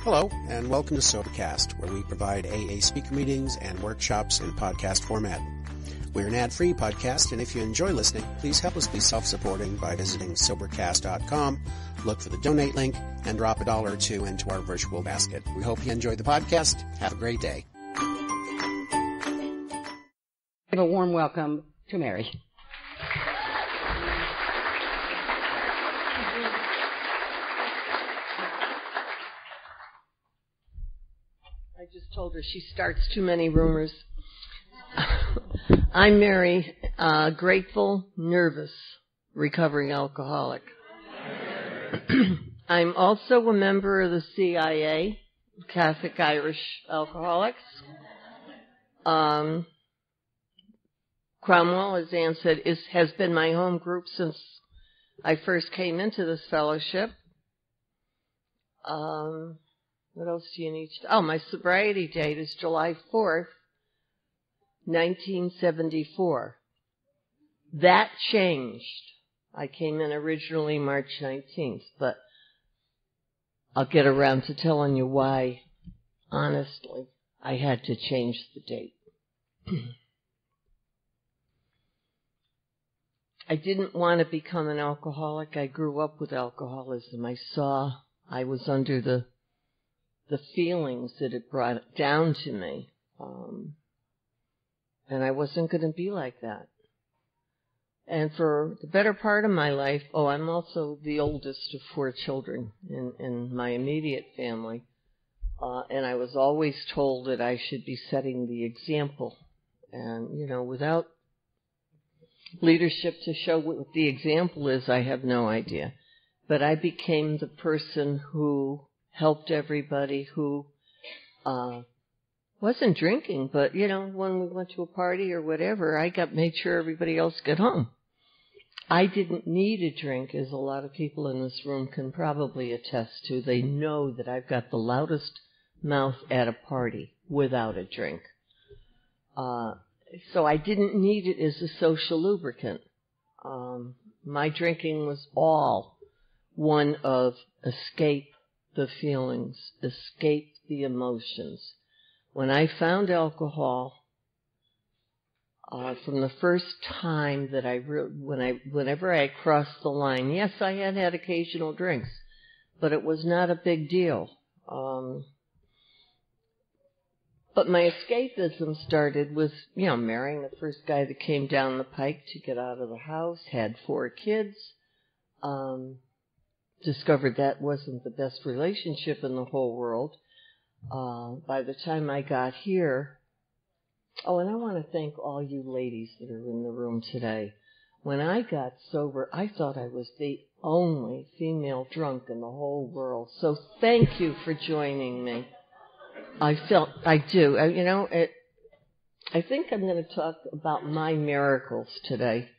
Hello, and welcome to SoberCast, where we provide AA speaker meetings and workshops in podcast format. We're an ad-free podcast, and if you enjoy listening, please help us be self-supporting by visiting Sobercast.com, look for the donate link, and drop $1 or $2 into our virtual basket. We hope you enjoy the podcast. Have a great day. Give a warm welcome to Mary. I just told her she starts too many rumors. I'm Mary, grateful, nervous, recovering alcoholic. I'm also a member of the CIA, Catholic Irish Alcoholics. Cromwell, as Ann said, has been my home group since I first came into this fellowship. What else do you need? My sobriety date is July 4th, 1974. That changed. I came in originally March 19th, but I'll get around to telling you why, honestly, I had to change the date. I didn't want to become an alcoholic. I grew up with alcoholism. I was under the feelings that it brought down to me. And I wasn't going to be like that. And for the better part of my life, I'm also the oldest of 4 children in my immediate family. And I was always told that I should be setting the example. And, without leadership to show what the example is, I have no idea. But I became the person who helped everybody, who wasn't drinking, but, when we went to a party or whatever, I made sure everybody else got home. I didn't need a drink, as a lot of people in this room can probably attest to. They know that I've got the loudest mouth at a party without a drink. So I didn't need it as a social lubricant. My drinking was all one of escape the feelings, escape the emotions. When I found alcohol, from the first time that whenever I crossed the line, yes, I had occasional drinks, but it was not a big deal. But my escapism started with, marrying the first guy that came down the pike to get out of the house, had 4 kids, discovered that wasn't the best relationship in the whole world. By the time I got here, and I want to thank all you ladies that are in the room today. When I got sober, I thought I was the only female drunk in the whole world. So thank you for joining me. I do. I think I'm going to talk about my miracles today.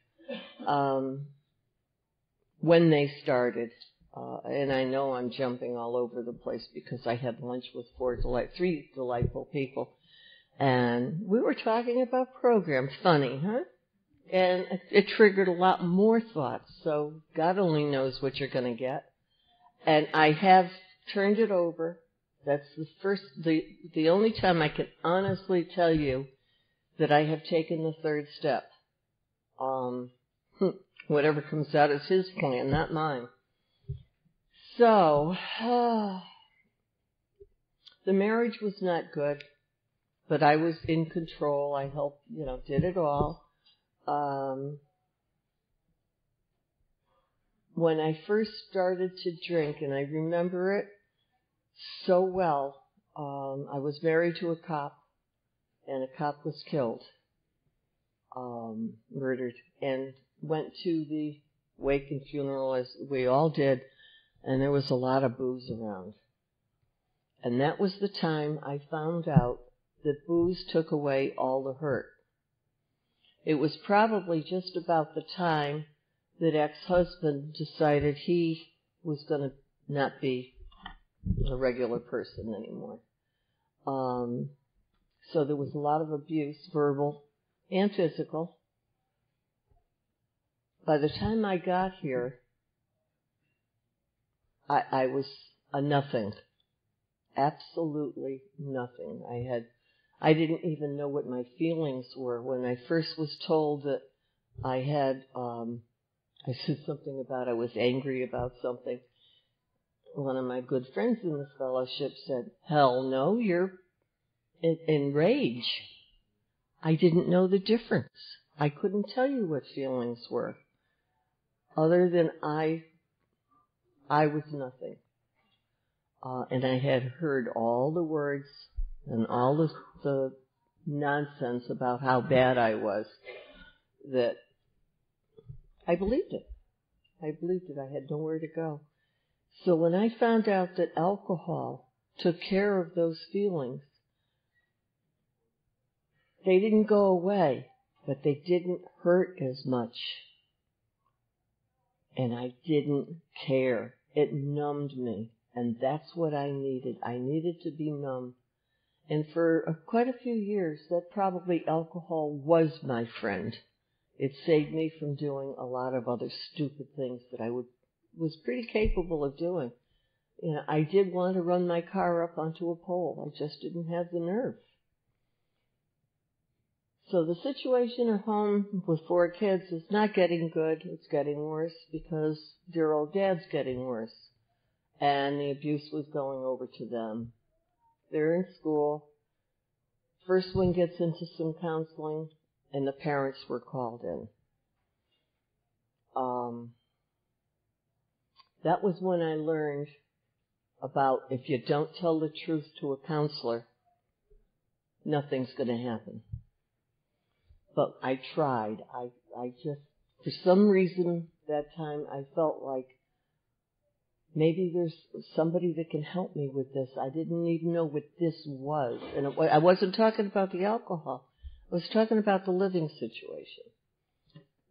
When they started. And I know I'm jumping all over the place because I had lunch with 3 delightful people. And we were talking about programs. Funny, huh? And it triggered a lot more thoughts. So God only knows what you're going to get. And I have turned it over. That's the only time I can honestly tell you that I have taken the 3rd step. Whatever comes out is His plan, not mine. So, the marriage was not good, but I was in control. I helped, did it all. When I first started to drink, and I remember it so well, I was married to a cop, and a cop was killed, murdered, and went to the wake and funeral, as we all did. And there was a lot of booze around. And that was the time I found out that booze took away all the hurt. It was probably just about the time that ex-husband decided he was going to not be a regular person anymore. So there was a lot of abuse, verbal and physical. By the time I got here, I was a nothing. Absolutely nothing. I didn't even know what my feelings were. When I first was told that I had, I said something about I was angry about something. One of my good friends in the fellowship said, "Hell no, you're in rage." I didn't know the difference. I couldn't tell you what feelings were, other than I was nothing. And I had heard all the words and all the nonsense about how bad I was, that I believed it. I believed it. I had nowhere to go. So when I found out that alcohol took care of those feelings, they didn't go away, but they didn't hurt as much. And I didn't care. It numbed me. And that's what I needed. I needed to be numb. And for quite a few years, that probably alcohol was my friend. It saved me from doing a lot of other stupid things that I was pretty capable of doing. You know, I did want to run my car up onto a pole. I just didn't have the nerve. So the situation at home with 4 kids is not getting good. It's getting worse because their old dad's getting worse. And the abuse was going over to them. They're in school. First one gets into some counseling, and the parents were called in. That was when I learned about if you don't tell the truth to a counselor, nothing's going to happen. But I tried. I just, for some reason that time, I felt like maybe there's somebody that can help me with this. I didn't even know what this was. And I wasn't talking about the alcohol. I was talking about the living situation.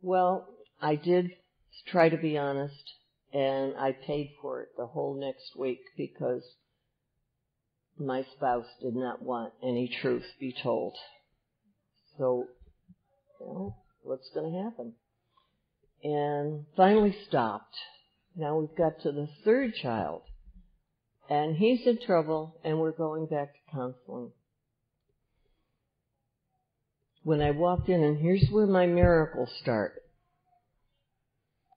Well, I did try to be honest, and I paid for it the whole next week because my spouse did not want any truth be told. So, you know, what's going to happen? And finally stopped. Now we've got to the 3rd child, and he's in trouble, and we're going back to counseling. When I walked in, and here's where my miracles start.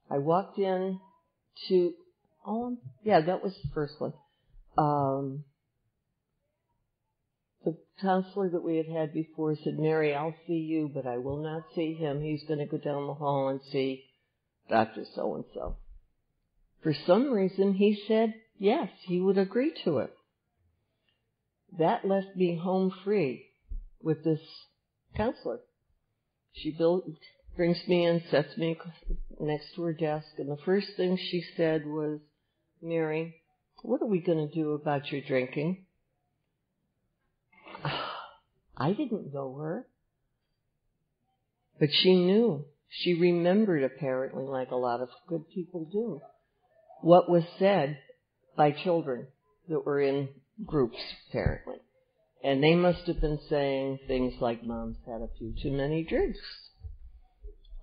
I walked in to, that was the first one. The counselor that we had before said, "Mary, I'll see you, but I will not see him. He's going to go down the hall and see Dr. So-and-so." For some reason, he said yes, he would agree to it. That left me home free with this counselor. She brings me in, sets me next to her desk, and the first thing she said was, "Mary, what are we going to do about your drinking?" I didn't know her, but she knew. She remembered, apparently, like a lot of good people do, what was said by children that were in groups, apparently. And they must have been saying things like, "Mom's had a few too many drinks."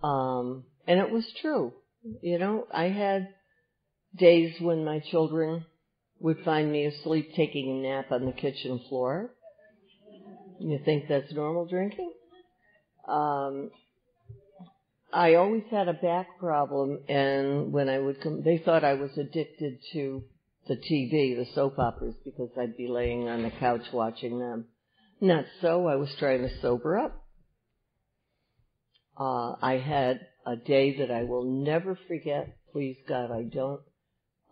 And it was true. You know, I had days when my children would find me asleep taking a nap on the kitchen floor. You think that's normal drinking? I always had a back problem, and when I would come, they thought I was addicted to the TV, the soap operas, because I'd be laying on the couch watching them. Not so. I was trying to sober up. I had a day that I will never forget. Please God, I don't.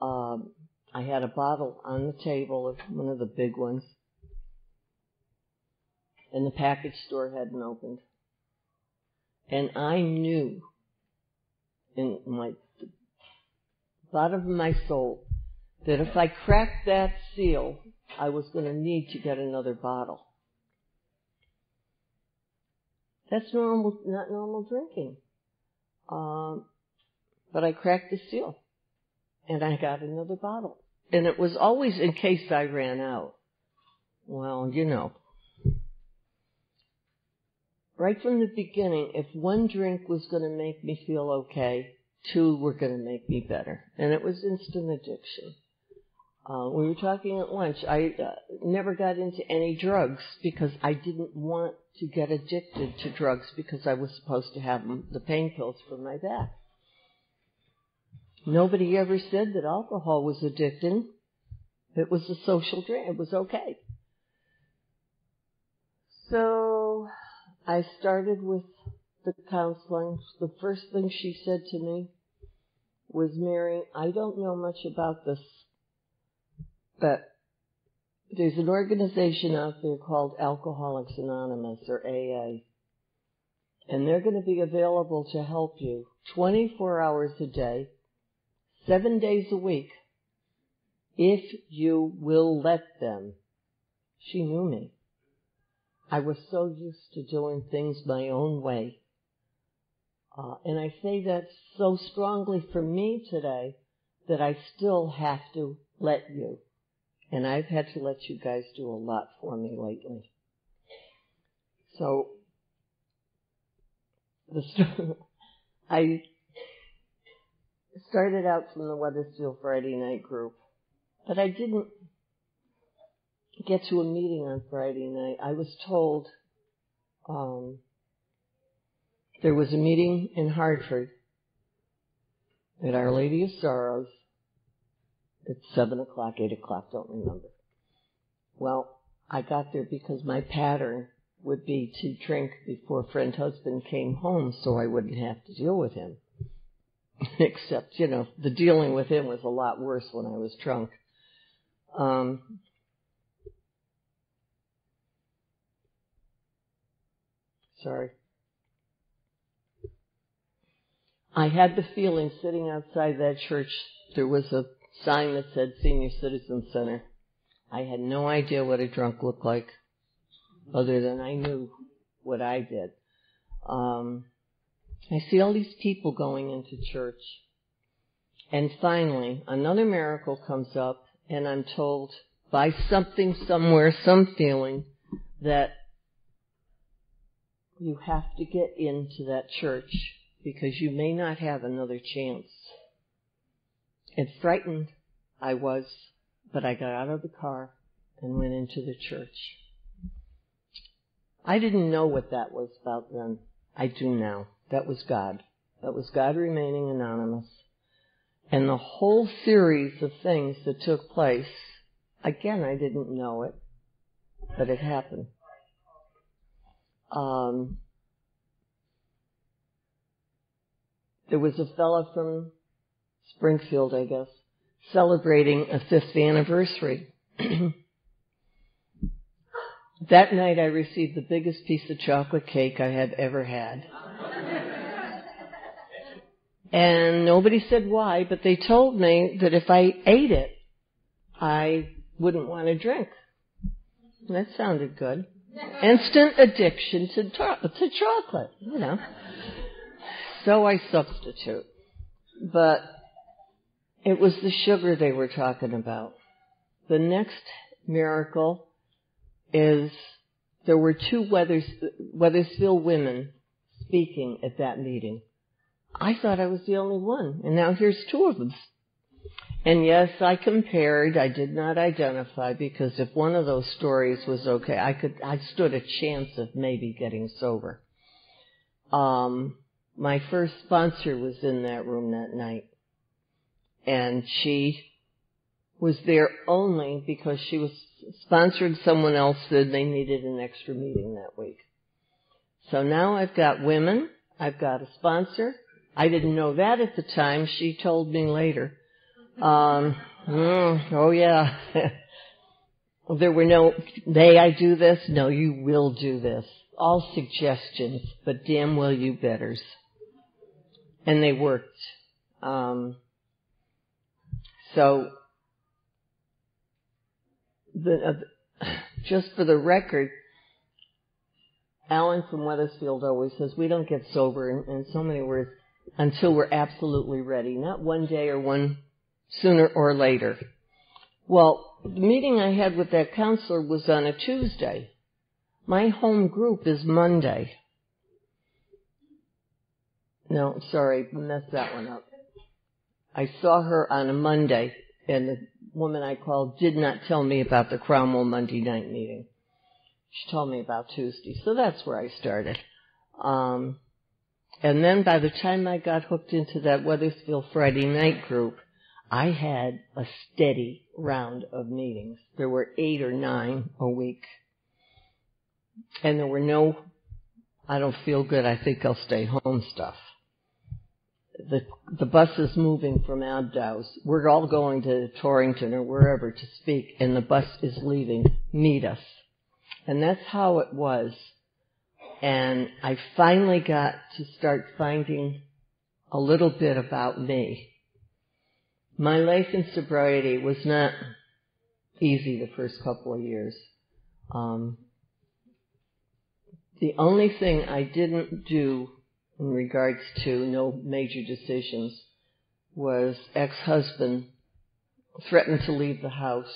I had a bottle on the table, one of the big ones, and the package store hadn't opened. And I knew in my bottom of my soul that if I cracked that seal, I was going to need to get another bottle. That's normal, not normal drinking. But I cracked the seal, and I got another bottle. And it was always in case I ran out. Well, you know. Right from the beginning, if one drink was going to make me feel okay, 2 were going to make me better. And it was instant addiction. We were talking at lunch. I never got into any drugs because I didn't want to get addicted to drugs because I was supposed to have the pain pills for my back. Nobody ever said that alcohol was addicting. It was a social drink. It was okay. So I started with the counseling. The first thing she said to me was, Mary, I don't know much about this, but there's an organization out there called Alcoholics Anonymous, or AA, and they're going to be available to help you 24 hours a day, 7 days a week, if you will let them. She knew me. I was so used to doing things my own way. And I say that so strongly for me today that I still have to let you. And I've had to let you guys do a lot for me lately. So, I started out from the Wethersfield Friday night group, but I didn't get to a meeting on Friday night. I was told there was a meeting in Hartford at Our Lady of Sorrows at 7 o'clock, 8 o'clock, don't remember. Well, I got there because my pattern would be to drink before friend husband came home so I wouldn't have to deal with him. Except, the dealing with him was a lot worse when I was drunk. Sorry. I had the feeling sitting outside that church, there was a sign that said Senior Citizen Center. I had no idea what a drunk looked like, other than I knew what I did. I see all these people going into church, and finally, another miracle comes up, and I'm told by something, somewhere, some feeling, that you have to get into that church because you may not have another chance. And frightened I was, but I got out of the car and went into the church. I didn't know what that was about then. I do now. That was God. That was God remaining anonymous. And the whole series of things that took place, again, I didn't know it, but it happened. There was a fella from Springfield, I guess, celebrating a 5th anniversary. That night I received the biggest piece of chocolate cake I had ever had. And nobody said why, but they told me that if I ate it, I wouldn't want to drink. And that sounded good. Instant addiction to chocolate, So I substitute. But it was the sugar they were talking about. The next miracle is there were 2 Wethersfield women speaking at that meeting. I thought I was the only one, and now here's 2 of them. And yes, I compared. I did not identify because if one of those stories was okay, I stood a chance of maybe getting sober. My first sponsor was in that room that night, and she was there only because she was sponsoring someone else that they needed an extra meeting that week. So now I've got women, I've got a sponsor. I didn't know that at the time. She told me later. Oh yeah. There were no, may I do this? No, you will do this. All suggestions, but damn well you betters. And they worked. So, just for the record, Alan from Wethersfield always says we don't get sober, in so many words, until we're absolutely ready. Not one day or one sooner or later. Well, the meeting I had with that counselor was on a Tuesday. My home group is Monday. No, sorry, messed that one up. I saw her on a Monday, and woman I called did not tell me about the Cromwell Monday night meeting. She told me about Tuesday. So that's where I started. And then by the time I got hooked into that Weathersfield Friday night group, I had a steady round of meetings. There were 8 or 9 a week. And there were no, I don't feel good, I think I'll stay home stuff. The bus is moving from Abdow's. We're all going to Torrington or wherever to speak, and the bus is leaving. Meet us. And that's how it was. And I finally got to start finding a little bit about me. My life in sobriety was not easy the first couple of years. The only thing I didn't do in regards to no major decisions was ex-husband threatened to leave the house,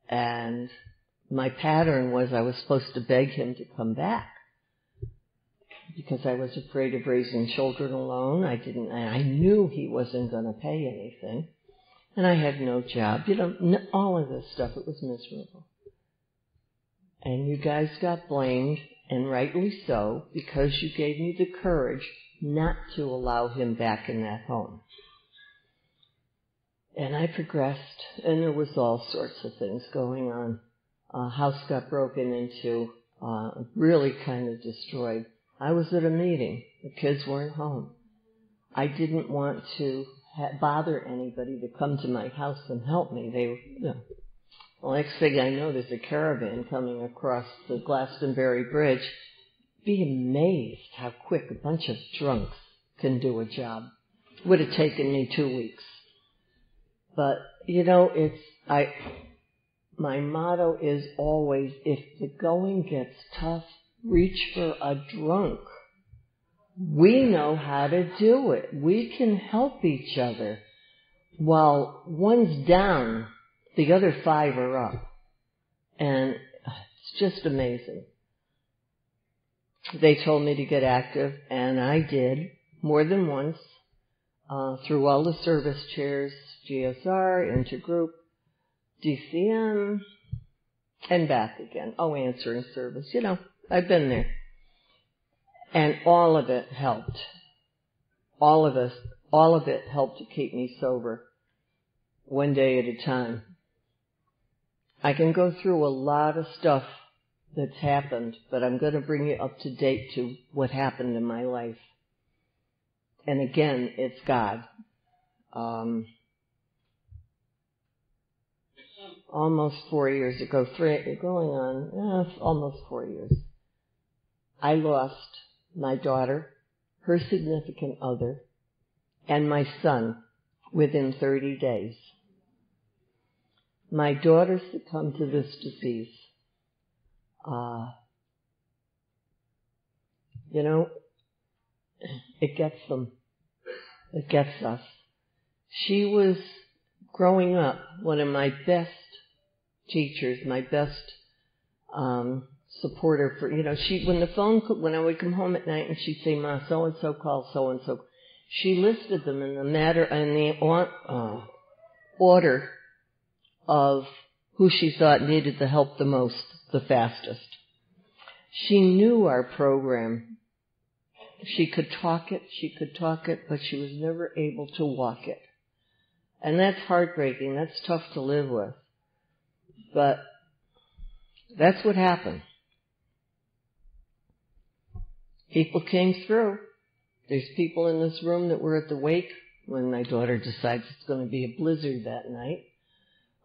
and my pattern was I was supposed to beg him to come back because I was afraid of raising children alone. I knew he wasn't going to pay anything, and I had no job. All of this stuff, it was miserable. And you guys got blamed, and rightly so, because you gave me the courage not to allow him back in that home. And I progressed, and there was all sorts of things going on. House got broken into, really kind of destroyed. I was at a meeting. The kids weren't home. I didn't want to bother anybody to come to my house and help me. They were, Well, next thing I know, there's a caravan coming across the Glastonbury Bridge. Be amazed how quick a bunch of drunks can do a job. Would have taken me 2 weeks. But, my motto is always, if the going gets tough, reach for a drunk. We know how to do it. We can help each other. While one's down, the other 5 are up. And it's just amazing. They told me to get active, and I did, more than once, through all the service chairs, GSR, Intergroup, DCM, and back again. Answering service. I've been there. And all of it helped. All of it helped to keep me sober, one day at a time. I can go through a lot of stuff that's happened, but I'm going to bring you up to date to what happened in my life. And again, it's God. Almost 4 years ago, almost 4 years, I lost my daughter, her significant other, and my son within 30 days. My daughter succumbed to this disease. It gets them. It gets us. She was, growing up, one of my best teachers, my best supporter for, when I would come home at night and she'd say, Ma, so-and-so called so-and-so. She listed them in the order of who she thought needed the help the most, the fastest. She knew our program. She could talk it, but she was never able to walk it. And that's heartbreaking. That's tough to live with. But that's what happened. People came through. There's people in this room that were at the wake when my daughter decides it's going to be a blizzard that night.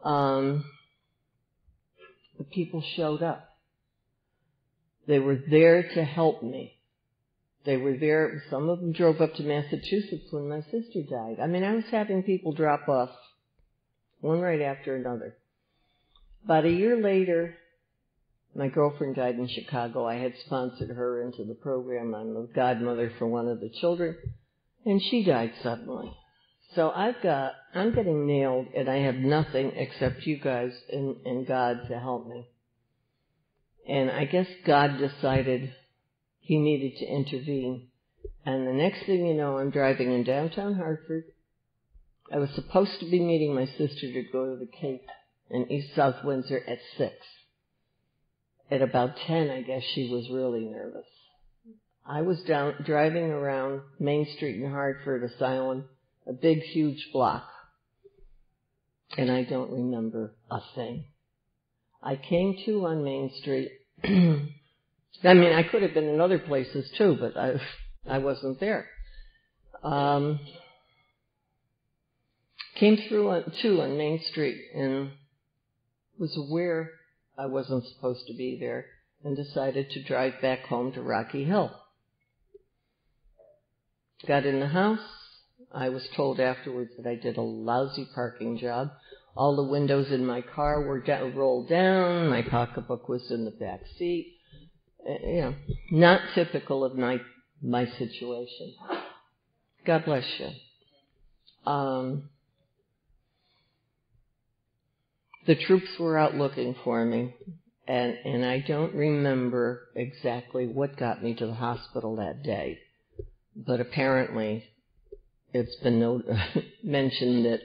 The people showed up. They were there to help me. They were there. Some of them drove up to Massachusetts when my sister died. I was having people drop off, one right after another. About a year later, my girlfriend died in Chicago. I had sponsored her into the program. I'm the godmother for one of the children, and she died suddenly. So I'm getting nailed, and I have nothing except you guys and God to help me. And I guess God decided He needed to intervene. And the next thing you know, I'm driving in downtown Hartford, I was supposed to be meeting my sister to go to the Cape in East South Windsor at 6. At about 10, I guess she was really nervous. I was driving around Main Street in Hartford Asylum, a big, huge block, and I don't remember a thing. I came to on Main Street. I mean, I could have been in other places too, but I wasn't there. Came through on Main Street and was aware I wasn't supposed to be there and decided to drive back home to Rocky Hill. Got in the house. I was told afterwards that I did a lousy parking job. All the windows in my car were rolled down. My pocketbook was in the back seat. Not typical of my situation. God bless you. The troops were out looking for me, and I don't remember exactly what got me to the hospital that day, but apparently it's been mentioned that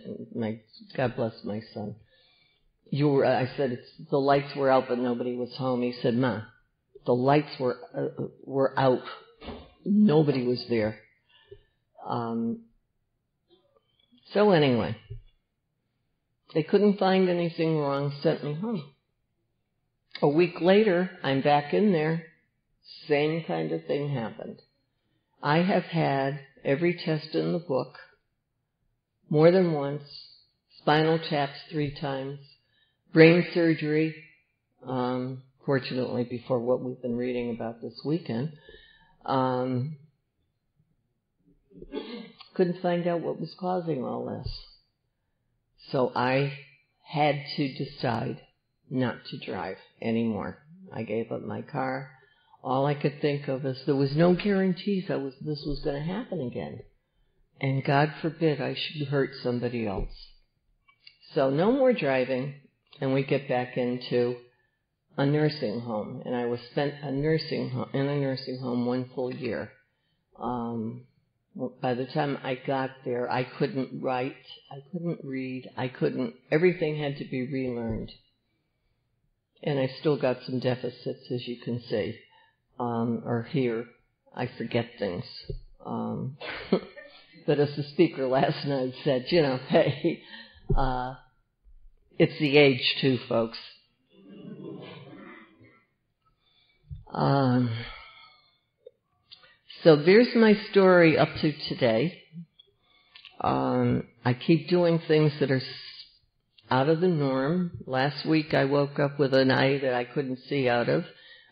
God bless my son. I said the lights were out, but nobody was home. He said, "Ma, the lights were out. Nobody was there." So anyway, they couldn't find anything wrong, sent me home. A week later, I'm back in there. Same kind of thing happened. I have had every test in the book, more than once, spinal taps 3 times, brain surgery, fortunately before what we've been reading about this weekend. Couldn't find out what was causing all this. So I had to decide not to drive anymore. I gave up my car. All I could think of is there was no guarantees this was going to happen again. And God forbid I should hurt somebody else. So no more driving, and we get back into a nursing home. And I was spent in a nursing home 1 full year. By the time I got there, I couldn't write, I couldn't read, everything had to be relearned. And I still got some deficits, as you can see, or hear. I forget things. But as the speaker last night said, hey, it's the age too, folks. So there's my story up to today. I keep doing things that are out of the norm. Last week I woke up with an eye that I couldn't see out of.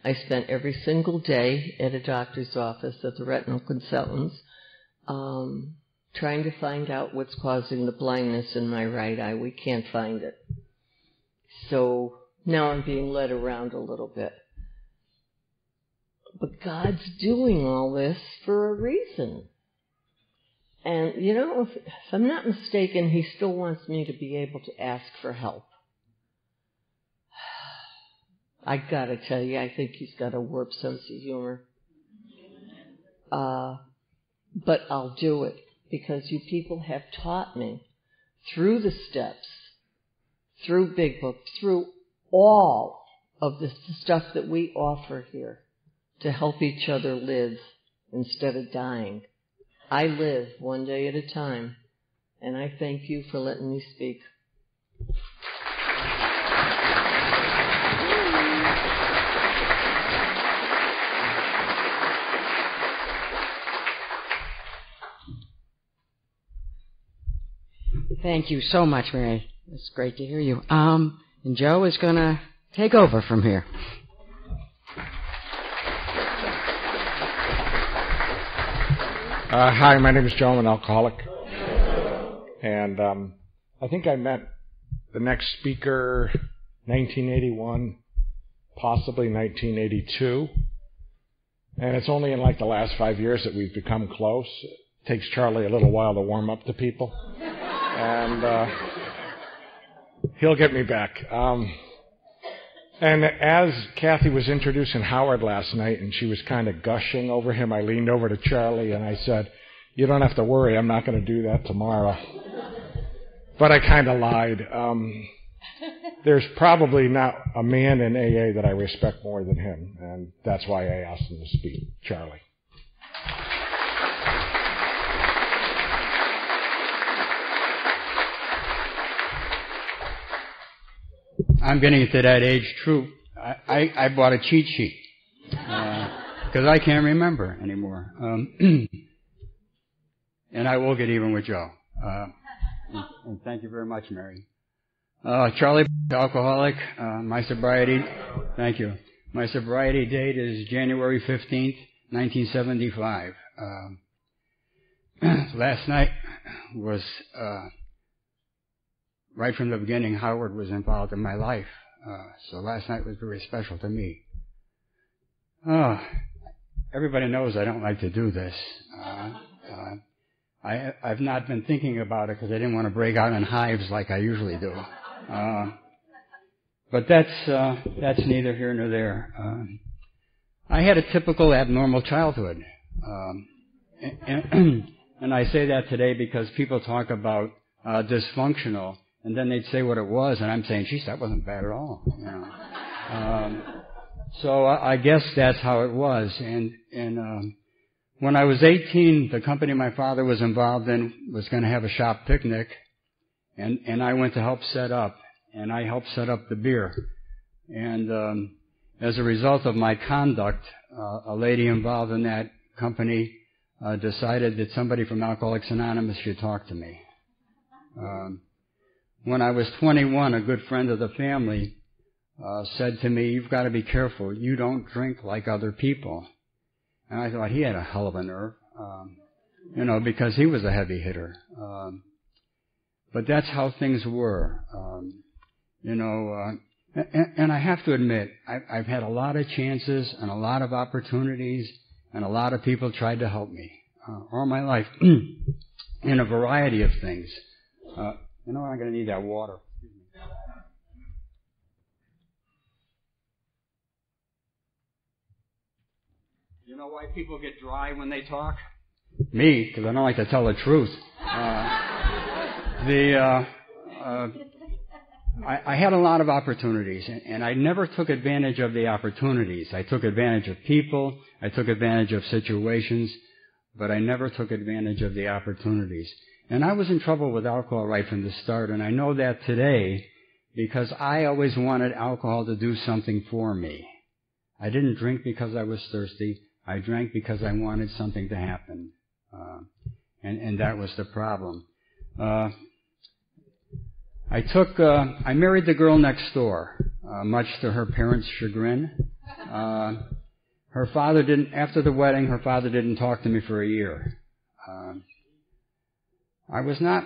I spent every single day at a doctor's office at the retinal consultants trying to find out what's causing the blindness in my right eye. We can't find it. So now I'm being led around a little bit. But God's doing all this for a reason. And, if I'm not mistaken, He still wants me to be able to ask for help. I gotta tell you, I think He's got a warped sense of humor. But I'll do it because you people have taught me through the steps, through Big Book, through all of the stuff that we offer here, to help each other live instead of dying. I live one day at a time, and I thank you for letting me speak. Thank you so much, Mary. It's great to hear you. And Joe is going to take over from here. Hi, my name is Joe. I'm an alcoholic. And I think I met the next speaker 1981, possibly 1982. And it's only in like the last 5 years that we've become close. It takes Charlie a little while to warm up to people. And he'll get me back. And as Kathy was introducing Howard last night and she was kind of gushing over him, I leaned over to Charlie and I said, "You don't have to worry, I'm not going to do that tomorrow." but I kind of lied. There's probably not a man in AA that I respect more than him, and that's why I asked him to speak. Charlie. I'm getting to that age, true. I bought a cheat sheet because I can't remember anymore. And I will get even with Joe. And thank you very much, Mary. Charlie, alcoholic. My sobriety, thank you. My sobriety date is January 15th, 1975. Last night was, right from the beginning, Howard was involved in my life. So last night was very special to me. Everybody knows I don't like to do this. I've not been thinking about it because I didn't want to break out in hives like I usually do. But that's neither here nor there. I had a typical abnormal childhood. And I say that today because people talk about dysfunctional, and then they'd say what it was, and I'm saying, geez, that wasn't bad at all. You know. So I guess that's how it was. And when I was 18, the company my father was involved in was going to have a shop picnic, and I went to help set up, and I helped set up the beer. And as a result of my conduct, a lady involved in that company decided that somebody from Alcoholics Anonymous should talk to me. When I was 21, a good friend of the family said to me, "You've got to be careful. You don't drink like other people." And I thought he had a hell of a nerve, because he was a heavy hitter. But that's how things were, and I have to admit, I've had a lot of chances and a lot of opportunities, and a lot of people tried to help me all my life in a variety of things. I'm going to need that water. You know why people get dry when they talk? Me, because I don't like to tell the truth. I had a lot of opportunities, and I never took advantage of the opportunities. I took advantage of people, I took advantage of situations, but I never took advantage of the opportunities. And I was in trouble with alcohol right from the start, and I know that today because I always wanted alcohol to do something for me. I didn't drink because I was thirsty. I drank because I wanted something to happen. And that was the problem. I married the girl next door, much to her parents' chagrin. After the wedding, her father didn't talk to me for a year. I was not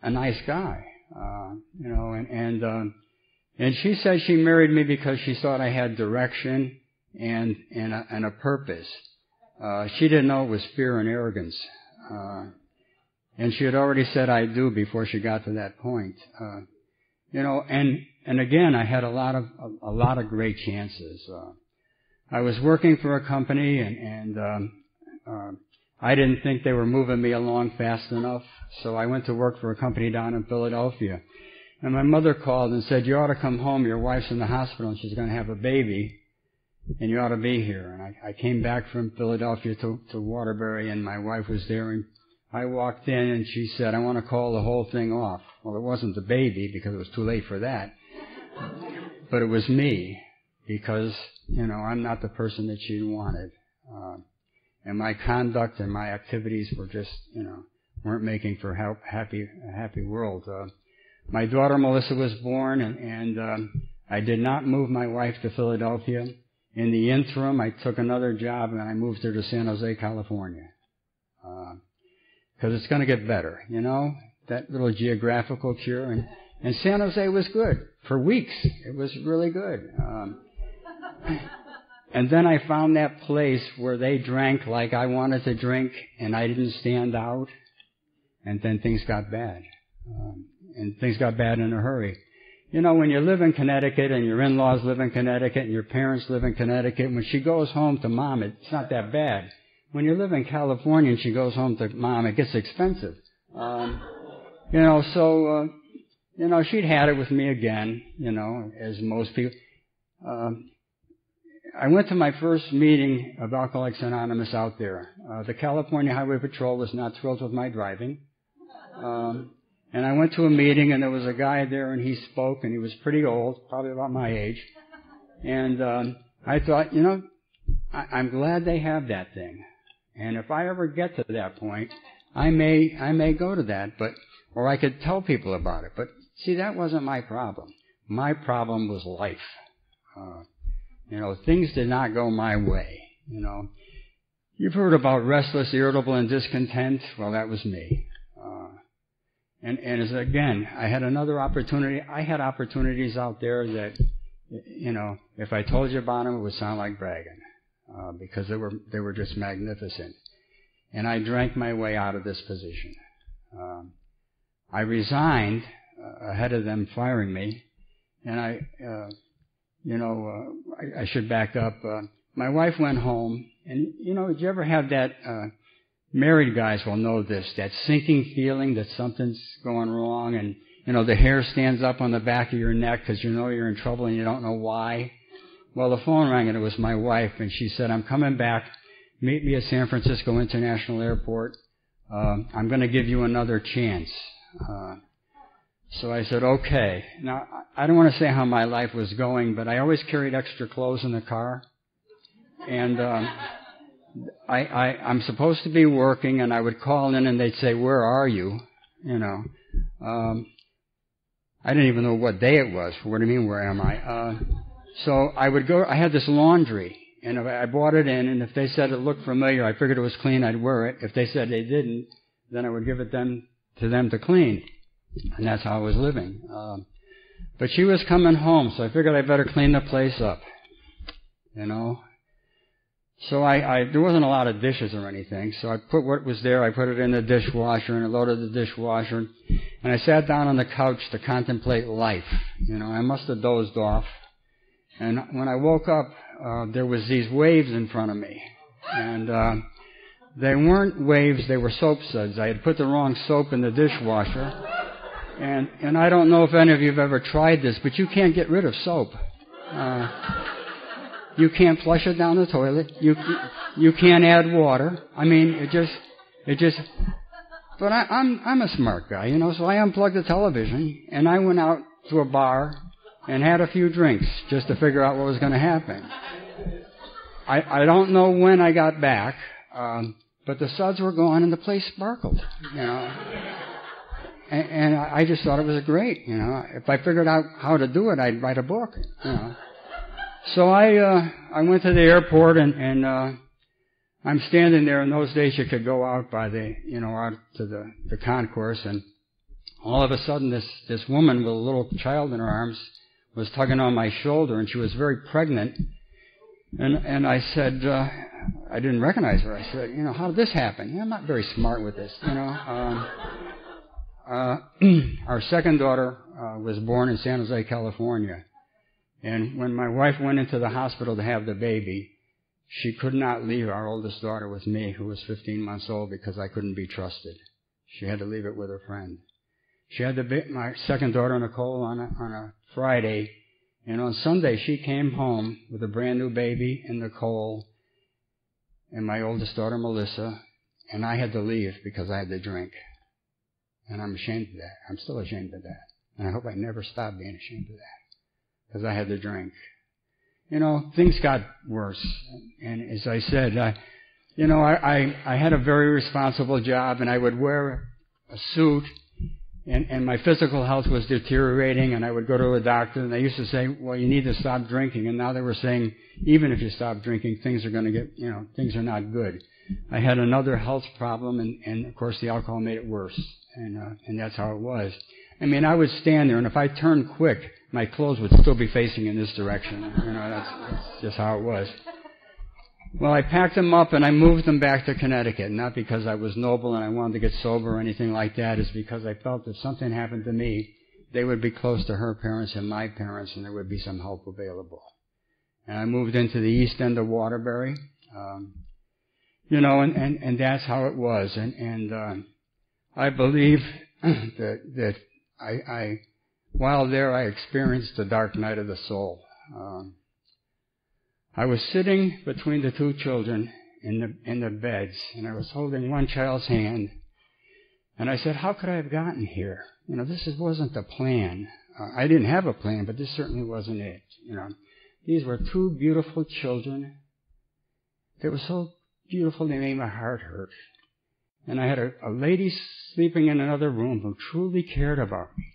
a nice guy, and she said she married me because she thought I had direction and a purpose. She didn't know it was fear and arrogance. And she had already said I do before she got to that point. And again, I had a lot of great chances. I was working for a company and I didn't think they were moving me along fast enough, so I went to work for a company down in Philadelphia. And my mother called and said, "You ought to come home. Your wife's in the hospital and she's going to have a baby, and you ought to be here." And I came back from Philadelphia to Waterbury, and my wife was there, and I walked in and she said, "I want to call the whole thing off." Well, it wasn't the baby because it was too late for that, but it was me because, I'm not the person that she wanted. And my conduct and my activities were just, weren't making for a happy world. My daughter Melissa was born, and I did not move my wife to Philadelphia. In the interim, I took another job and I moved her to San Jose, California. Because it's going to get better, that little geographical cure. And San Jose was good. For weeks, it was really good. And then I found that place where they drank like I wanted to drink, and I didn't stand out. And then things got bad. And things got bad in a hurry. When you live in Connecticut and your in-laws live in Connecticut and your parents live in Connecticut, when she goes home to mom, it's not that bad. When you live in California and she goes home to mom, it gets expensive. she'd had it with me again, as most people. I went to my first meeting of Alcoholics Anonymous out there. The California Highway Patrol was not thrilled with my driving. And I went to a meeting, and there was a guy there, and he spoke, and he was pretty old, probably about my age. And I thought, I'm glad they have that thing. And if I ever get to that point, I may go to that, or I could tell people about it. But see, that wasn't my problem. My problem was life. Things did not go my way. You've heard about restless, irritable, and discontent. Well, that was me. And again, I had another opportunity. I had opportunities out there that, if I told you about them, it would sound like bragging, because they were just magnificent. And I drank my way out of this position. I resigned ahead of them firing me, and I should back up. My wife went home, and did you ever have that? Married guys will know this, that sinking feeling that something's going wrong, and the hair stands up on the back of your neck because you're in trouble and you don't know why. Well, the phone rang, and it was my wife, and she said, "I'm coming back. Meet me at San Francisco International Airport. I'm going to give you another chance." So I said, "Okay." Now, I don't want to say how my life was going, but I always carried extra clothes in the car, and I'm supposed to be working, and I would call in, and they'd say, "Where are you?" I didn't even know what day it was. What do you mean, where am I? So I would go. I had this laundry, and I brought it in, and if they said it looked familiar, I figured it was clean, I'd wear it. If they said they didn't, then I would give it to them to clean, and that's how I was living. But she was coming home, so I figured I better clean the place up, So there wasn't a lot of dishes or anything, so I put what was there, I put it in the dishwasher, and I loaded the dishwasher, and I sat down on the couch to contemplate life. I must have dozed off, and when I woke up, there was these waves in front of me, and they weren't waves, they were soap suds. I had put the wrong soap in the dishwasher, and I don't know if any of you have ever tried this, but you can't get rid of soap. You can't flush it down the toilet. You can't add water. I mean, it just. But I'm a smart guy, So I unplugged the television and I went out to a bar and had a few drinks just to figure out what was going to happen. I don't know when I got back, but the suds were gone and the place sparkled, And I just thought it was great, If I figured out how to do it, I'd write a book, So I went to the airport and I'm standing there. In those days, you could go out by out to the concourse, and all of a sudden, this woman with a little child in her arms was tugging on my shoulder, and she was very pregnant. And I said, I didn't recognize her. I said, how did this happen? I'm not very smart with this, Our second daughter was born in San Jose, California. And when my wife went into the hospital to have the baby, she could not leave our oldest daughter with me, who was 15 months old, because I couldn't be trusted. She had to leave it with her friend. She had my second daughter, Nicole, on a Friday, and on Sunday she came home with a brand new baby and Nicole and my oldest daughter, Melissa, and I had to leave because I had to drink. And I'm ashamed of that. I'm still ashamed of that. And I hope I never stop being ashamed of that. Because I had to drink. Things got worse. And as I said, I had a very responsible job, and I would wear a suit, and my physical health was deteriorating, and I would go to a doctor, and they used to say, well, you need to stop drinking. And now they were saying, even if you stop drinking, things are going to get, things are not good. I had another health problem, and of course the alcohol made it worse. And that's how it was. I mean, I would stand there, and if I turned quick, my clothes would still be facing in this direction. That's just how it was. Well, I packed them up and I moved them back to Connecticut, not because I was noble and I wanted to get sober or anything like that. It's because I felt if something happened to me, they would be close to her parents and my parents, and there would be some help available. And I moved into the east end of Waterbury, and that's how it was. And I believe that while there, I experienced the dark night of the soul. I was sitting between the two children in the beds, and I was holding one child's hand, and I said, how could I have gotten here? This wasn't the plan. I didn't have a plan, but this certainly wasn't it. These were two beautiful children. They were so beautiful they made my heart hurt. And I had a lady sleeping in another room who truly cared about me.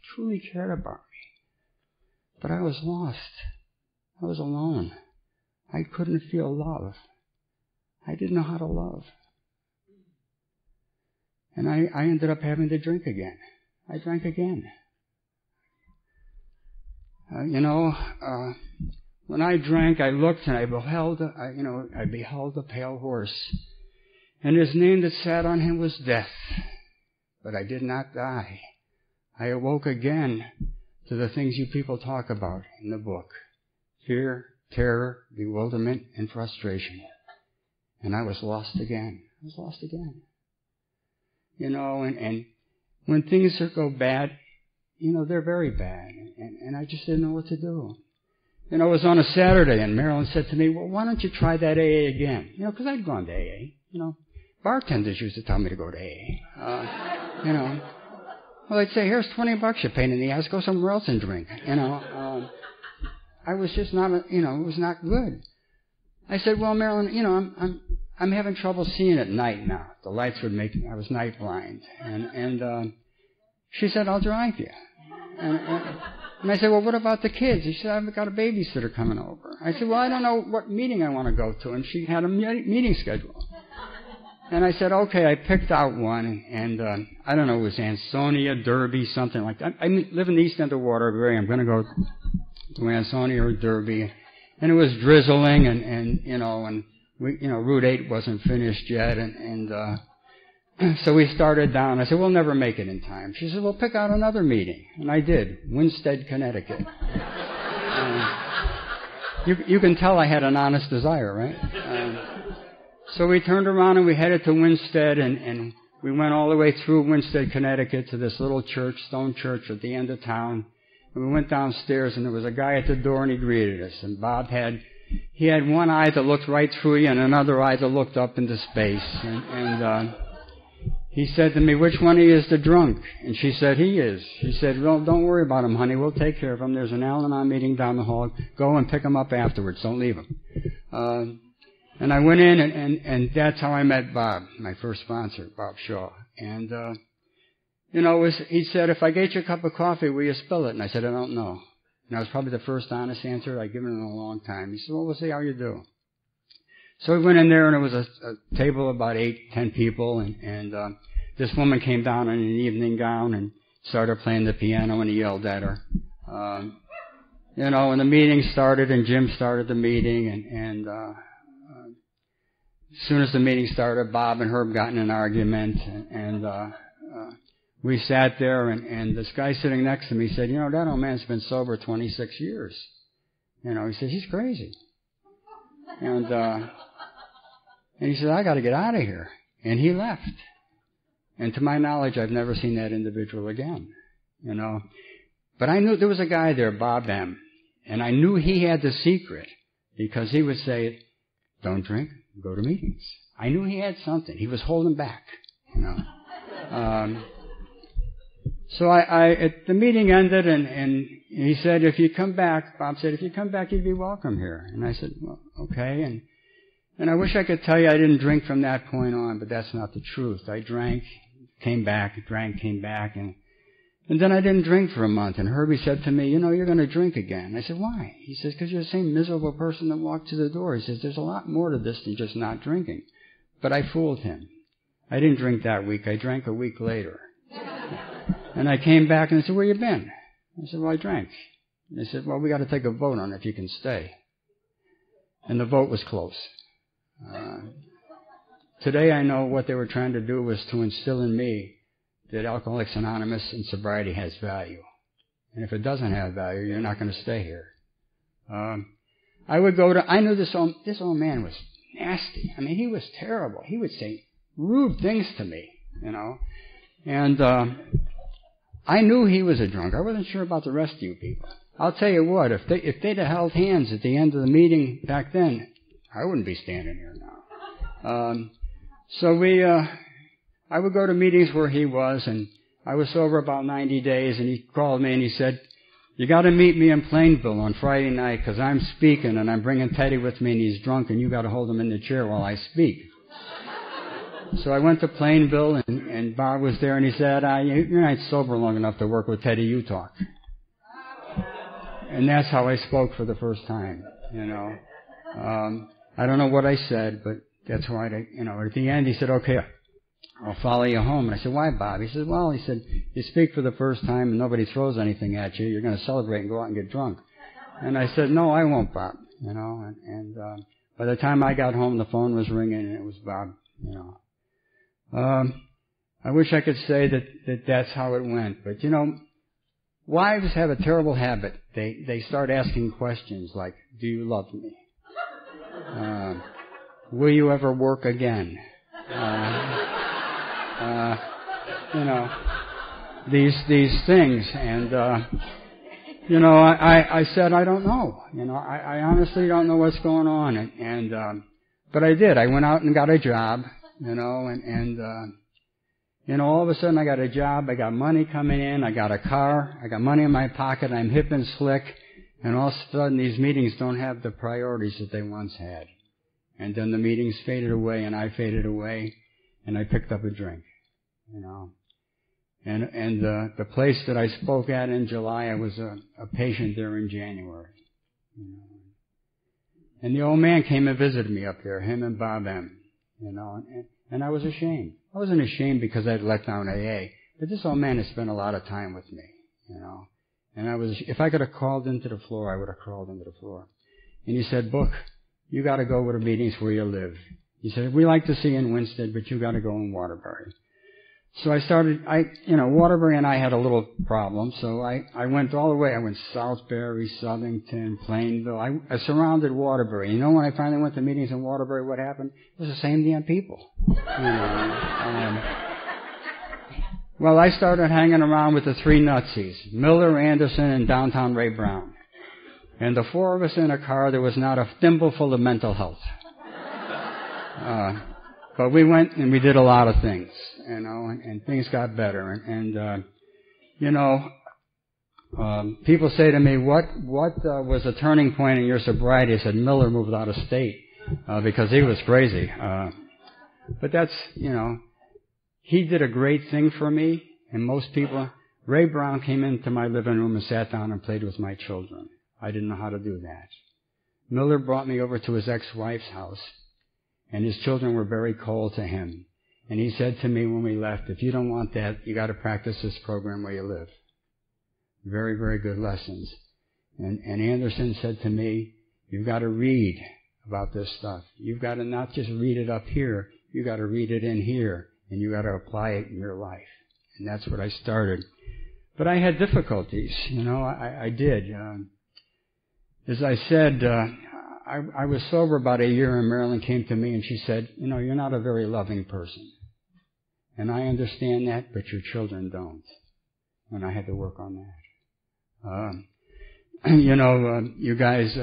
But I was lost. I was alone. I couldn't feel love. I didn't know how to love. And I ended up having to drink again. I drank again. When I drank, I looked and I beheld a pale horse. And his name that sat on him was Death. But I did not die. I awoke again to the things you people talk about in the book. Fear, terror, bewilderment, and frustration. And I was lost again. And when things go bad, they're very bad. And I just didn't know what to do. It was on a Saturday, and Marilyn said to me, well, why don't you try that AA again? Because I'd gone to AA. Bartenders used to tell me to go to AA. Well, they'd say, here's $20, you pain in the ass, go somewhere else and drink. I was just not, it was not good. I said, well, Marilyn, I'm having trouble seeing at night now. The lights would make me, I was night blind. And she said, I'll drive you. And I said, well, what about the kids? She said, I've got a babysitter coming over. I said, well, I don't know what meeting I want to go to. And she had a meeting schedule. And I said, okay, I picked out one, and I don't know, it was Ansonia, Derby, something like that. I live in the east end of Waterbury. I'm going to go to Ansonia or Derby. And it was drizzling, and we, Route 8 wasn't finished yet, and so we started down. I said, we'll never make it in time. She said, well, pick out another meeting. And I did, Winsted, Connecticut. You can tell I had an honest desire, right? So we turned around and we headed to Winsted, and we went all the way through Winsted, Connecticut to this little church, stone church at the end of town. And we went downstairs, and there was a guy at the door, and he greeted us. And Bob had one eye that looked right through you and another eye that looked up into space. And he said to me, which one of you is the drunk? And she said, he is. He said, well, don't worry about him, honey. We'll take care of him. There's an Al-Anon meeting down the hall. Go and pick him up afterwards. Don't leave him. And I went in, and that's how I met Bob, my first sponsor, Bob Shaw. And, he said, if I get you a cup of coffee, will you spill it? And I said, I don't know. And that was probably the first honest answer I'd given in a long time. He said, well, we'll see how you do. So we went in there, and it was a table of about 8-10 people, and this woman came down in an evening gown and started playing the piano, and he yelled at her. And the meeting started, and Jim started the meeting, and as soon as the meeting started, Bob and Herb got in an argument, and we sat there, and this guy sitting next to me said, that old man's been sober 26 years. He said, he's crazy. And he said, I got to get out of here. And he left. And to my knowledge, I've never seen that individual again. But I knew there was a guy there, Bob M., and I knew he had the secret because he would say, don't drink, go to meetings. I knew he had something. He was holding back, So the meeting ended, and he said, if you come back, Bob said, if you come back, you'd be welcome here. And I said, well, okay. And I wish I could tell you I didn't drink from that point on, but that's not the truth. I drank, came back, and then I didn't drink for a month. And Herbie said to me, you're going to drink again. I said, why? He says, because you're the same miserable person that walked to the door. He says, there's a lot more to this than just not drinking. But I fooled him. I didn't drink that week. I drank a week later. And I came back and I said, where you been? I said, well, I drank. And they said, well, we got to take a vote on if you can stay. And the vote was close. Today I know what they were trying to do was to instill in me that Alcoholics Anonymous and sobriety has value. And if it doesn't have value, you're not going to stay here. I knew this old man was nasty. I mean, he was terrible. He would say rude things to me, And I knew he was a drunk. I wasn't sure about the rest of you people. I'll tell you what, if they'd have held hands at the end of the meeting back then, I wouldn't be standing here now. I would go to meetings where he was, and I was sober about 90 days, and he called me and he said, "You got to meet me in Plainville on Friday night because I'm speaking and I'm bringing Teddy with me and he's drunk and you got to hold him in the chair while I speak." So I went to Plainville and Bob was there and he said, "You're not sober long enough to work with Teddy, you talk." And that's how I spoke for the first time, you know. I don't know what I said, but that's why, at the end he said, "Okay, I'll follow you home." And I said, "Why, Bob?" He said, "Well," he said, "you speak for the first time and nobody throws anything at you. You're going to celebrate and go out and get drunk." And I said, "No, I won't, Bob." And by the time I got home, the phone was ringing and it was Bob, I wish I could say that that's how it went. But, wives have a terrible habit. They start asking questions like, "Do you love me? Will you ever work again?" These things. And, I said, "I don't know. I honestly don't know what's going on." But I did. I went out and got a job, all of a sudden I got a job, I got money coming in, I got a car, I got money in my pocket, I'm hip and slick, and all of a sudden these meetings don't have the priorities that they once had. And then the meetings faded away and I faded away and I picked up a drink, And the place that I spoke at in July, I was a patient there in January. And the old man came and visited me up there, him and Bob M., and I was ashamed. I wasn't ashamed because I'd let down AA, but this old man had spent a lot of time with me, And if I could have crawled into the floor, I would have crawled into the floor. And he said, "Book, you got to go to the meetings where you live." He said, "We like to see you in Winsted, but you got to go in Waterbury." So I started, Waterbury and I had a little problem, so I went all the way. I went Southbury, Southington, Plainville. I surrounded Waterbury. When I finally went to meetings in Waterbury, what happened? It was the same damn people. Well, I started hanging around with the three nutsies, Miller, Anderson, and downtown Ray Brown. And the four of us in a car, there was not a thimbleful of mental health. But we went and we did a lot of things, and things got better. And people say to me, what was a turning point in your sobriety? I said, Miller moved out of state, because he was crazy. But that's, he did a great thing for me, and most people. Ray Brown came into my living room and sat down and played with my children. I didn't know how to do that. Miller brought me over to his ex-wife's house, and his children were very cold to him. And he said to me when we left, "If you don't want that, you got to practice this program where you live." Very, very good lessons. And Anderson said to me, "You've got to read about this stuff. You've got to not just read it up here, you got to read it in here, and you got to apply it in your life." And that's what I started. But I had difficulties, I did. As I said, I was sober about a year, and Marilyn came to me and she said, "You're not a very loving person. And I understand that, but your children don't." And I had to work on that. You guys,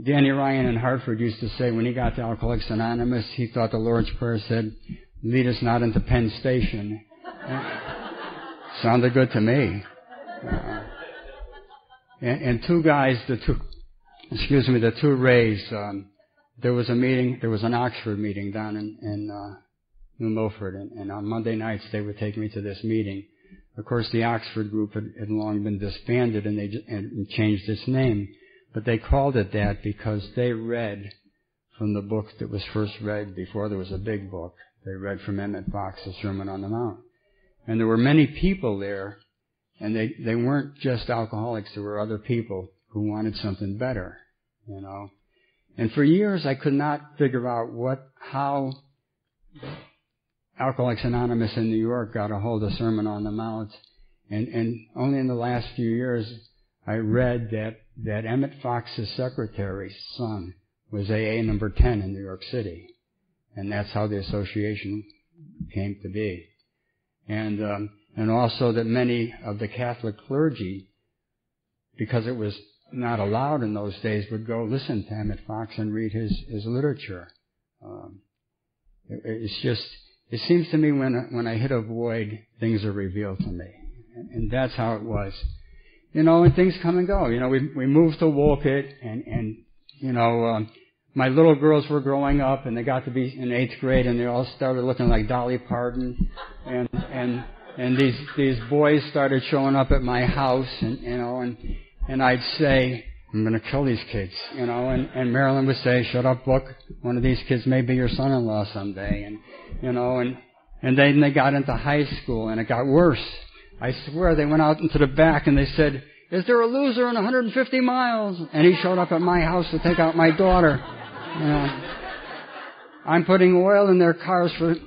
Danny Ryan in Hartford used to say when he got to Alcoholics Anonymous, he thought the Lord's Prayer said, "Lead us not into Penn Station." Sounded good to me. And two guys, the two Rays, there was a meeting, there was an Oxford meeting down in New Milford, and on Monday nights they would take me to this meeting. Of course, the Oxford group had long been disbanded and changed its name, but they called it that because they read from the book that was first read before there was a big book. They read from Emmett Fox's Sermon on the Mount. And there were many people there, and they weren't just alcoholics, there were other people who wanted something better, And for years I could not figure out how Alcoholics Anonymous in New York got a hold of Sermon on the Mount. And only in the last few years I read that Emmett Fox's secretary's son was AA number 10 in New York City. And that's how the association came to be. And and also that many of the Catholic clergy, because it was not allowed in those days, would go listen to him at Fox and read his literature. It's just, it seems to me when I hit a void, things are revealed to me. And that's how it was. And things come and go. We moved to Wolcott, and my little girls were growing up, and they got to be in 8th grade, and they all started looking like Dolly Parton, and these boys started showing up at my house, and I'd say, I'm going to kill these kids, and Marilyn would say, shut up, Book. One of these kids may be your son-in-law someday, and then they got into high school, and it got worse. I swear they went out into the back and they said, is there a loser in 150 miles? And he showed up at my house to take out my daughter. I'm putting oil in their cars for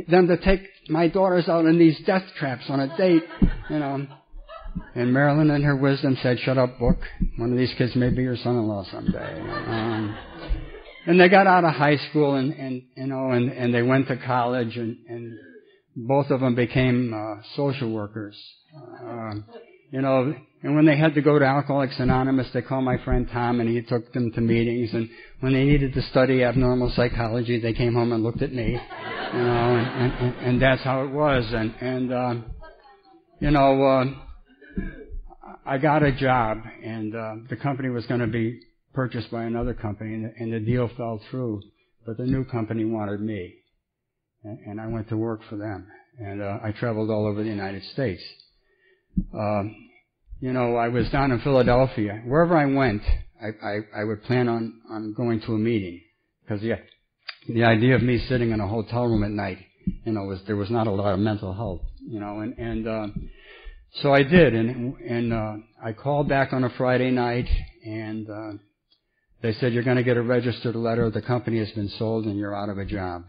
them to take my daughters out in these death traps on a date, And Marilyn in her wisdom said, shut up, Book. One of these kids may be your son-in-law someday. And they got out of high school and they went to college and both of them became social workers. And when they had to go to Alcoholics Anonymous, they called my friend Tom, and he took them to meetings. And when they needed to study abnormal psychology, they came home and looked at me. And that's how it was. I got a job, and the company was going to be purchased by another company, and the deal fell through. But the new company wanted me. And I went to work for them. And I traveled all over the United States. I was down in Philadelphia. Wherever I went, I would plan on going to a meeting. Because the idea of me sitting in a hotel room at night, there was not a lot of mental health, so I did. And I called back on a Friday night, and they said, you're going to get a registered letter. The company has been sold and you're out of a job.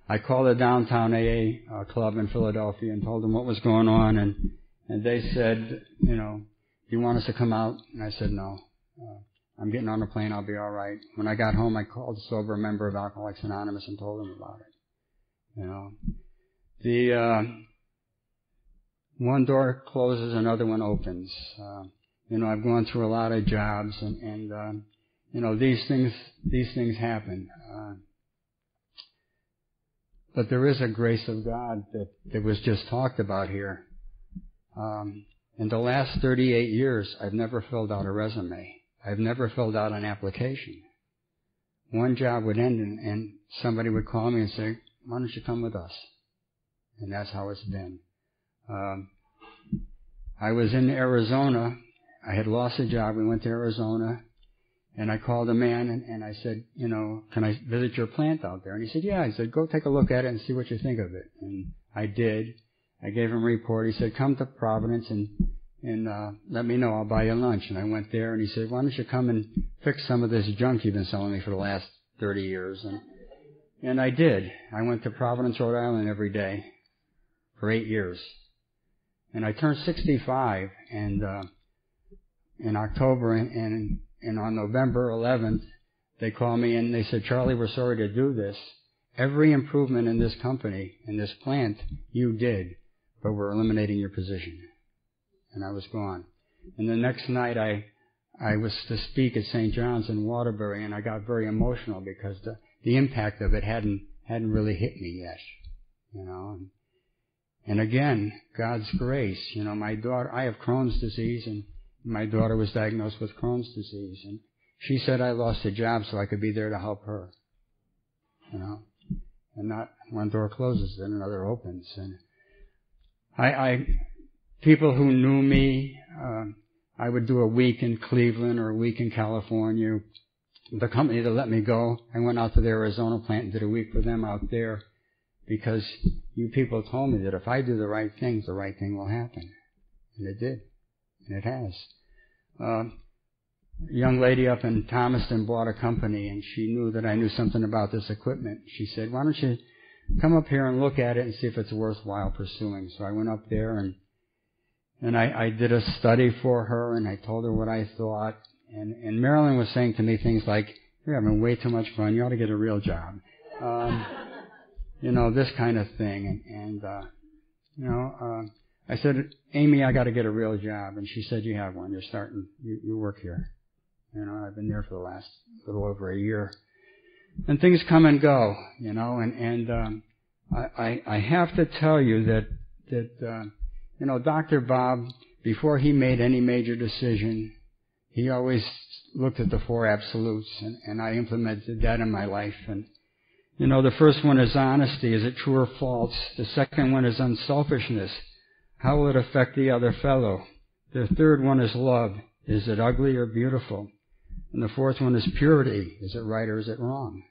I called the downtown AA club in Philadelphia and told them what was going on, and they said, do you want us to come out? And I said, no. I'm getting on a plane. I'll be all right. When I got home, I called a sober member of Alcoholics Anonymous and told them about it. The one door closes, another one opens. I've gone through a lot of jobs, and these things happen. But there is a grace of God that was just talked about here. In the last 38 years, I've never filled out a resume. I've never filled out an application. One job would end and somebody would call me and say, why don't you come with us? And that's how it's been. I was in Arizona. I had lost a job. We went to Arizona. And I called a man and I said, can I visit your plant out there? And he said, yeah. I said, go take a look at it and see what you think of it. And I did. I gave him a report. He said, come to Providence and let me know. I'll buy you lunch. And I went there and he said, why don't you come and fix some of this junk you've been selling me for the last 30 years? And I did. I went to Providence, Rhode Island every day for 8 years. And I turned 65 in October, and on November 11th, they called me and they said, Charlie, we're sorry to do this. Every improvement in this company, in this plant, you did, but we're eliminating your position. And I was gone. And the next night I was to speak at St. John's in Waterbury, and I got very emotional because the impact of it hadn't really hit me yet, And again, God's grace. My daughter, I have Crohn's disease, and my daughter was diagnosed with Crohn's disease, and she said I lost a job so I could be there to help her. And not one door closes, then another opens. And people who knew me, I would do a week in Cleveland or a week in California. The company that let me go, I went out to the Arizona plant and did a week for them out there because you people told me that if I do the right things, the right thing will happen. And it did. And it has. A young lady up in Thomaston bought a company, and she knew that I knew something about this equipment. She said, why don't you come up here and look at it and see if it's worthwhile pursuing? So I went up there, and I did a study for her, and I told her what I thought. And Marilyn was saying to me things like, you're having way too much fun. You ought to get a real job. This kind of thing. I said, Amy, I got to get a real job. And she said, you have one. You're starting. You work here. I've been there for the last little over a year. And things come and go, and I have to tell you that Dr. Bob, before he made any major decision, he always looked at the four absolutes, and I implemented that in my life. And, the first one is honesty. Is it true or false? The second one is unselfishness. How will it affect the other fellow? The third one is love. Is it ugly or beautiful? And the fourth one is purity. Is it right or is it wrong?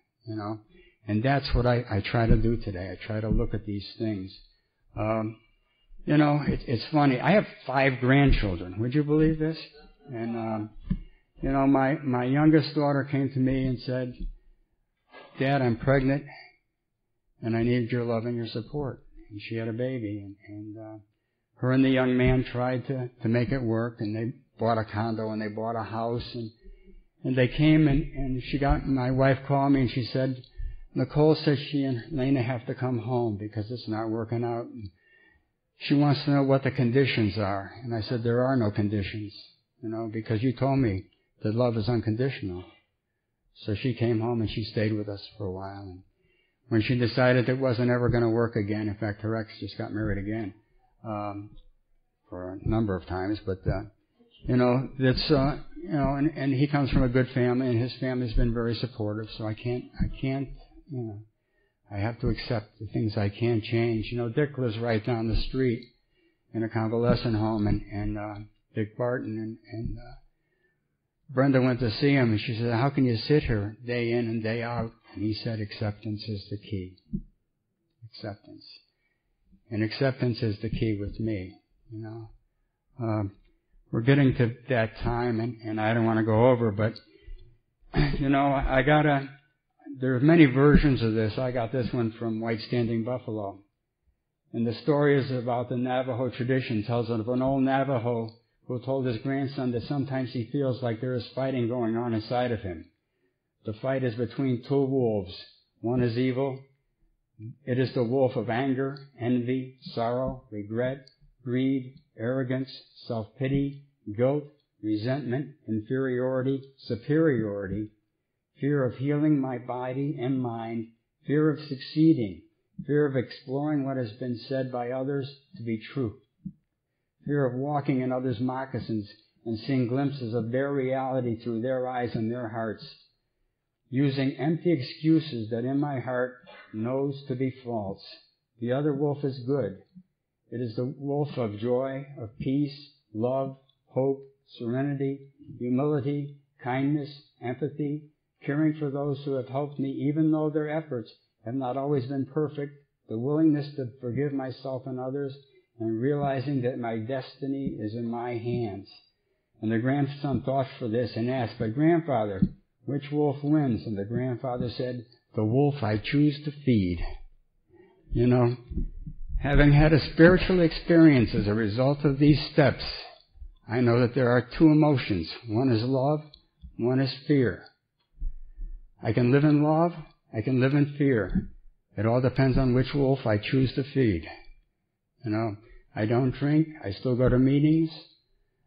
And that's what I try to do today. I try to look at these things. It's funny. I have 5 grandchildren. Would you believe this? And, my youngest daughter came to me and said, Dad, I'm pregnant and I need your love and your support. And she had a baby, and her and the young man tried to make it work, and they bought a condo and they bought a house, and they came and my wife called me and she said, Nicole says she and Lena have to come home because it's not working out. And she wants to know what the conditions are. And I said, there are no conditions, because you told me that love is unconditional. So she came home and she stayed with us for a while. And when she decided it wasn't ever going to work again, in fact, her ex just got married again, for a number of times, but, that's, and he comes from a good family, and his family's been very supportive, so I can't, I have to accept the things I can't change. Dick lives right down the street in a convalescent home, and Dick Barton, and Brenda went to see him, and she said, how can you sit here day in and day out? And he said, acceptance is the key. Acceptance. And acceptance is the key with me, We're getting to that time, and I don't want to go over, but, there's many versions of this. I got this one from White Standing Buffalo. And the story is about the Navajo tradition. It tells of an old Navajo who told his grandson that sometimes he feels like there is fighting going on inside of him. The fight is between 2 wolves. One is evil. It is the wolf of anger, envy, sorrow, regret, greed, arrogance, self-pity, guilt, resentment, inferiority, superiority, fear of healing my body and mind, fear of succeeding, fear of exploring what has been said by others to be true, fear of walking in others' moccasins and seeing glimpses of their reality through their eyes and their hearts, using empty excuses that in my heart knows to be false. The other wolf is good. It is the wolf of joy, of peace, love, hope, serenity, humility, kindness, empathy, caring for those who have helped me even though their efforts have not always been perfect, the willingness to forgive myself and others, and realizing that my destiny is in my hands. And the grandson thought for this and asked, but grandfather, which wolf wins? And the grandfather said, the wolf I choose to feed. Having had a spiritual experience as a result of these steps, I know that there are 2 emotions. One is love, one is fear. I can live in love, I can live in fear. It all depends on which wolf I choose to feed. I don't drink, I still go to meetings.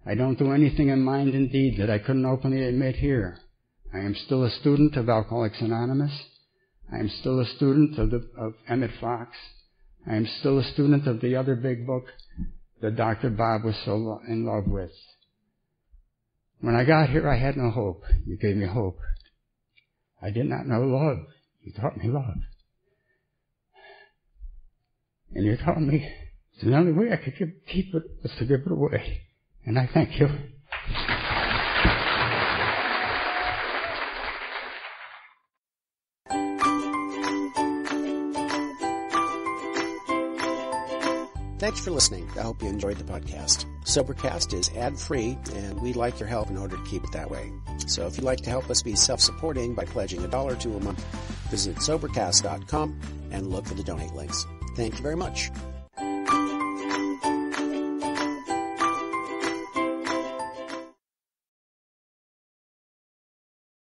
I don't do anything in mind and deed that I couldn't openly admit here. I am still a student of Alcoholics Anonymous. I am still a student of Emmett Fox. I am still a student of the other big book that Dr. Bob was so in love with. When I got here, I had no hope. You gave me hope. I did not know love. You taught me love. And you taught me the only way I could keep it was to give it away. And I thank you. Thanks for listening. I hope you enjoyed the podcast. Sobercast is ad-free, and we'd like your help in order to keep it that way. So if you'd like to help us be self-supporting by pledging $1 or $2 a month, visit Sobercast.com and look for the donate links. Thank you very much.